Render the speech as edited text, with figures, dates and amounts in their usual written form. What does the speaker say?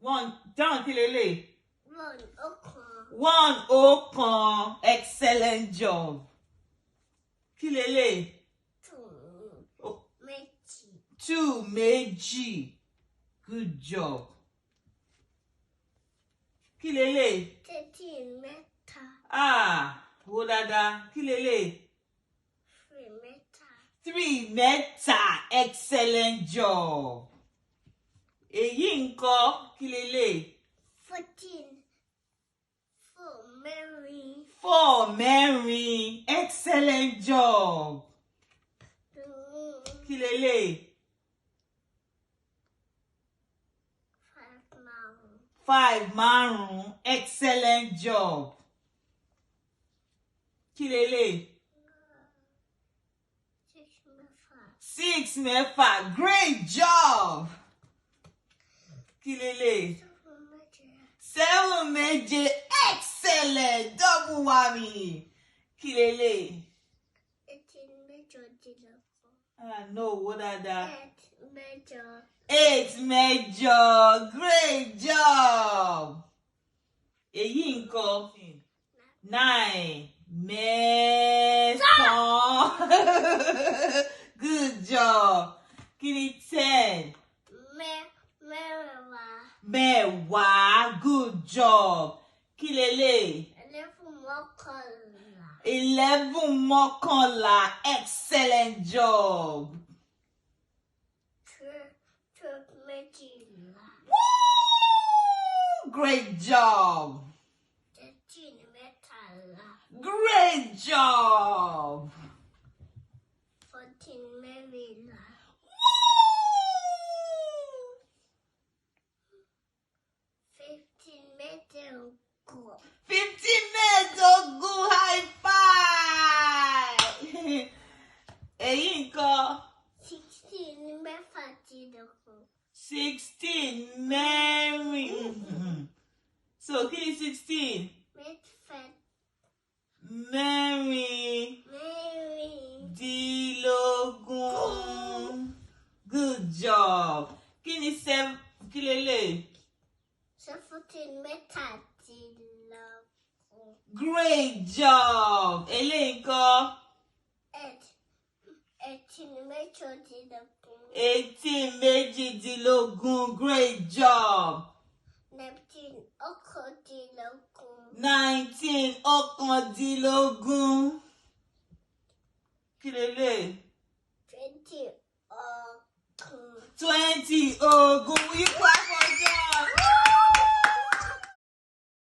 One. Down kí lélẹ̀. One ọ̀kan. One ọ̀kan. Excellent job. Kí lélẹ̀. Two. Méjì. Two méjì. Good job. Kí lélẹ̀. Three mẹ́ta. Wo dáadáa. Kí lélẹ̀. Three mẹ́ta. Three mẹ́ta. Excellent job. Èyí ńkọ́. Kí lélẹ̀. 14. Four mẹ́rin. Four mẹ́rin. Excellent job. Kí lélẹ̀. 5 márùn. Five márùn. Excellent job. Kí lélẹ̀. 6 mẹ́fà. Six mẹ́fà. Great job. Kí lélẹ̀. 7 méje. Seven méje. Excellent. Double whammy. Kí lélẹ̀. 18 méjìdínlógún. No, wo dáadáa. 8 mẹ́jọ. Eight mẹ́jọ. Great job. Èyí ńkọ́. 9 mẹ́sàn-án. Good job. Kí ni 10? Mẹ́wàá. Mẹ́wàá. Good job. Kí lélẹ̀. 11 mọ́kànlá. 11 mọ́kànlá. Excellent job. 12 méjìlá. Woo! Great job. 13 mẹ́tàlá. Great job. 14 mẹ́rìnlá. Woo! 15 mẹ́ẹ̀ẹ́dógún. 15 mẹ́ẹ̀ẹ́dógún. High five. Èyí ńkọ́. 16 mẹ́fàdínlógún. 16 mẹ́rin. So kí ni 16? Mẹ́fà. Mẹ́rìndínlógún. Good job. Kí ni kí lélẹ̀. 17 mẹ́tàdínlógún. Great job. Eléyìí ńkọ́. 18 méjìdínlógún. 18 méjìdínlógún. Great job. 19 ọ̀kàndínlógún. 19 ọ̀kàndínlógún. Kí lélẹ̀. 20 ọ̀kan. 20 ogún. Will you clap